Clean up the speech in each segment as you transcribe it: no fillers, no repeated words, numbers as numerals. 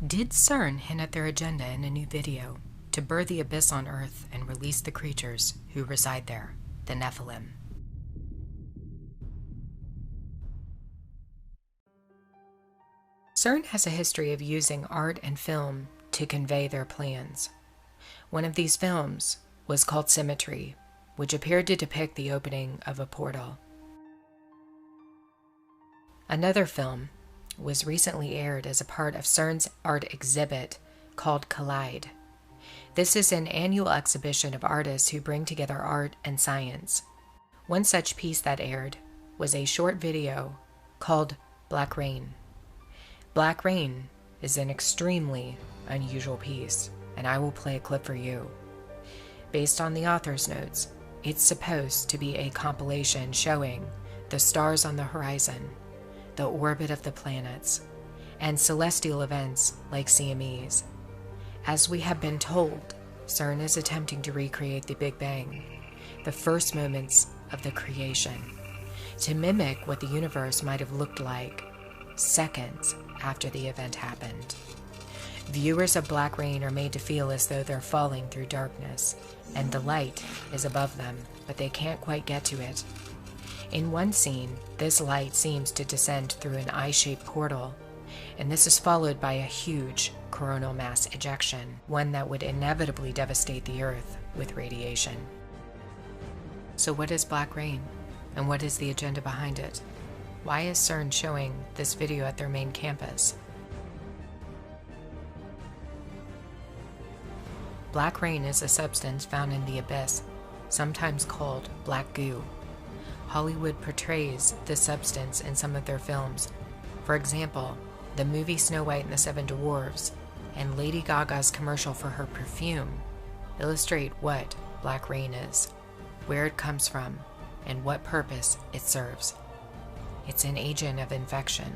Did CERN hint at their agenda in a new video to birth the abyss on Earth and release the creatures who reside there, the Nephilim? CERN has a history of using art and film to convey their plans. One of these films was called Symmetry, which appeared to depict the opening of a portal. Another film was recently aired as a part of CERN's art exhibit called Collide. This is an annual exhibition of artists who bring together art and science. One such piece that aired was a short video called Black Rain. Black Rain is an extremely unusual piece, and I will play a clip for you. Based on the author's notes, it's supposed to be a compilation showing the stars on the horizon, the orbit of the planets, and celestial events like CMEs. As we have been told, CERN is attempting to recreate the Big Bang, the first moments of the creation, to mimic what the universe might have looked like seconds after the event happened. Viewers of Black Rain are made to feel as though they're falling through darkness, and the light is above them, but they can't quite get to it. In one scene, this light seems to descend through an eye-shaped portal, and this is followed by a huge coronal mass ejection, one that would inevitably devastate the Earth with radiation. So what is Black Rain, and what is the agenda behind it? Why is CERN showing this video at their main campus? Black rain is a substance found in the abyss, sometimes called black goo. Hollywood portrays this substance in some of their films. For example, the movie Snow White and the Seven Dwarfs and Lady Gaga's commercial for her perfume illustrate what black rain is, where it comes from, and what purpose it serves. It's an agent of infection.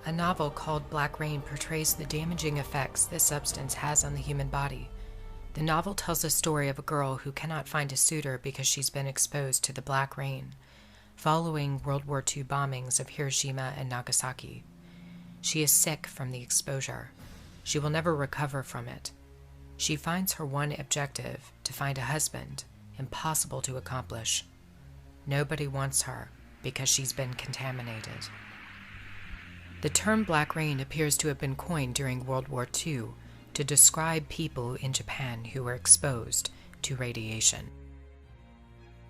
A novel called Black Rain portrays the damaging effects this substance has on the human body. The novel tells the story of a girl who cannot find a suitor because she's been exposed to the black rain, following World War II bombings of Hiroshima and Nagasaki. She is sick from the exposure. She will never recover from it. She finds her one objective, to find a husband, impossible to accomplish. Nobody wants her because she's been contaminated. The term black rain appears to have been coined during World War II to describe people in Japan who were exposed to radiation.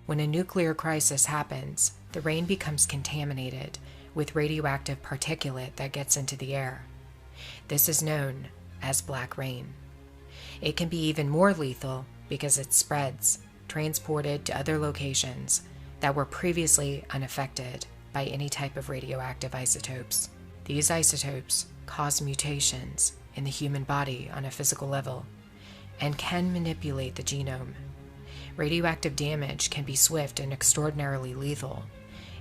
When a nuclear crisis happens, the rain becomes contaminated with radioactive particulate that gets into the air. This is known as black rain. It can be even more lethal because it spreads, transported to other locations that were previously unaffected by any type of radioactive isotopes. These isotopes cause mutations in the human body on a physical level and can manipulate the genome. Radioactive damage can be swift and extraordinarily lethal.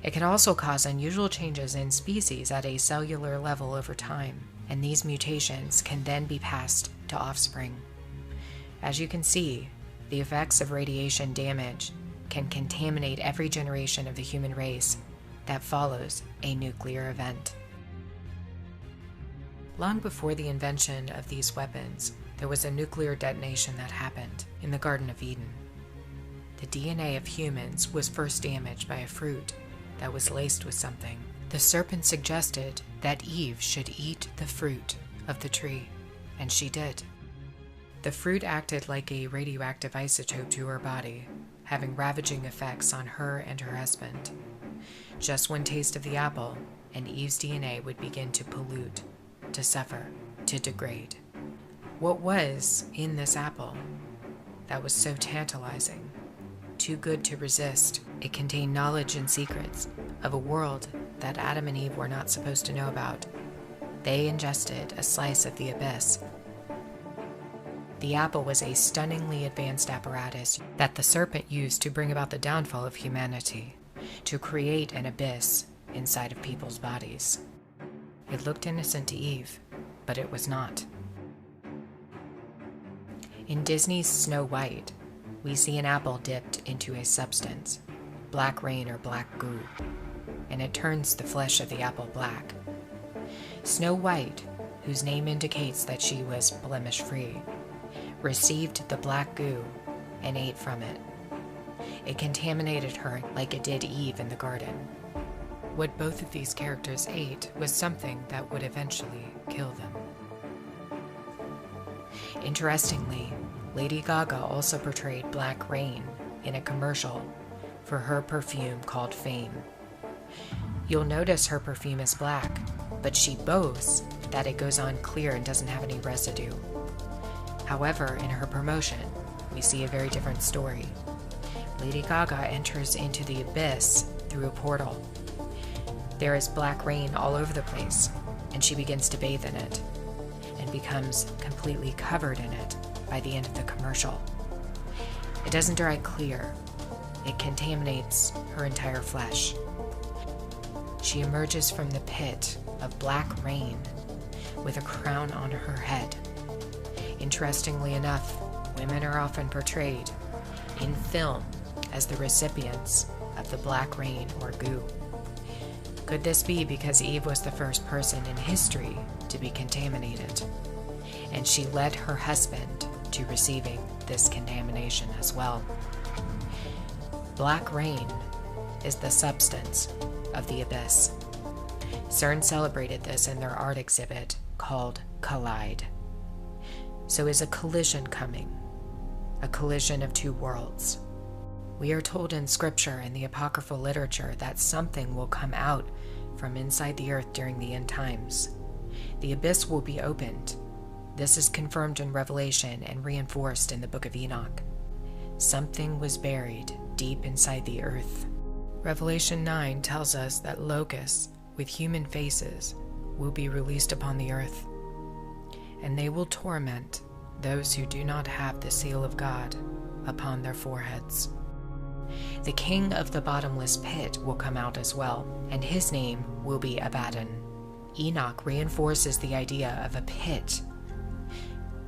It can also cause unusual changes in species at a cellular level over time, and these mutations can then be passed to offspring. As you can see, the effects of radiation damage can contaminate every generation of the human race that follows a nuclear event. Long before the invention of these weapons, there was a nuclear detonation that happened in the Garden of Eden. The DNA of humans was first damaged by a fruit that was laced with something. The serpent suggested that Eve should eat the fruit of the tree, and she did. The fruit acted like a radioactive isotope to her body, having ravaging effects on her and her husband. Just one taste of the apple, and Eve's DNA would begin to pollute, to suffer, to degrade. What was in this apple that was so tantalizing, too good to resist? It contained knowledge and secrets of a world that Adam and Eve were not supposed to know about. They ingested a slice of the abyss. The apple was a stunningly advanced apparatus that the serpent used to bring about the downfall of humanity, to create an abyss inside of people's bodies. It looked innocent to Eve, but it was not. In Disney's Snow White, we see an apple dipped into a substance, black rain or black goo, and it turns the flesh of the apple black. Snow White whose name indicates that she was blemish-free, received the black goo and ate from it. It contaminated her like it did Eve in the garden. What both of these characters ate was something that would eventually kill them. Interestingly, Lady Gaga also portrayed Black Rain in a commercial for her perfume called Fame. You'll notice her perfume is black, but she boasts that it goes on clear and doesn't have any residue. However, in her promotion, we see a very different story. Lady Gaga enters into the abyss through a portal. There is black rain all over the place, and she begins to bathe in it, and becomes completely covered in it by the end of the commercial. It doesn't dry clear. It contaminates her entire flesh. She emerges from the pit of black rain with a crown on her head. Interestingly enough, women are often portrayed in film as the recipients of the black rain or goo. Could this be because Eve was the first person in history to be contaminated, and she led her husband to receiving this contamination as well? Black rain is the substance of the abyss. CERN celebrated this in their art exhibit called Collide. So is a collision coming? A collision of two worlds? We are told in scripture and the apocryphal literature that something will come out from inside the earth during the end times. The abyss will be opened. This is confirmed in Revelation and reinforced in the book of Enoch. Something was buried deep inside the earth. Revelation 9 tells us that locusts with human faces will be released upon the earth, and they will torment those who do not have the seal of God upon their foreheads. The king of the bottomless pit will come out as well, and his name will be Abaddon. Enoch reinforces the idea of a pit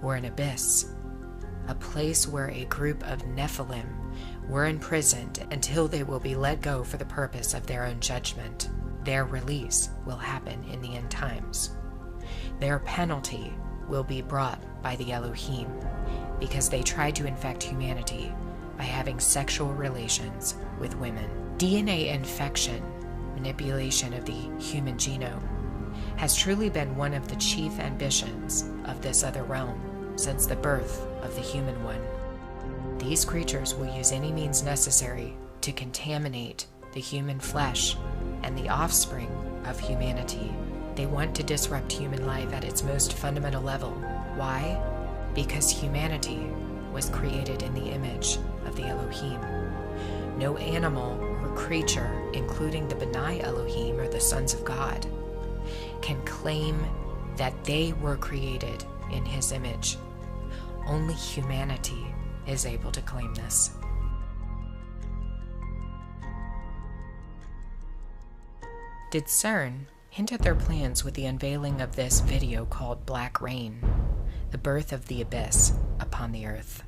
or an abyss, a place where a group of Nephilim were imprisoned until they will be let go for the purpose of their own judgment. Their release will happen in the end times. Their penalty will be brought by the Elohim because they tried to infect humanity by having sexual relations with women. DNA infection, manipulation of the human genome, has truly been one of the chief ambitions of this other realm since the birth of the human one. These creatures will use any means necessary to contaminate the human flesh and the offspring of humanity. They want to disrupt human life at its most fundamental level. Why? Because humanity was created in the image of the Elohim. No animal or creature, including the Benai Elohim or the sons of God, can claim that they were created in his image. Only humanity is able to claim this. Did CERN hint at their plans with the unveiling of this video called Black Rain, the birth of the abyss upon the earth?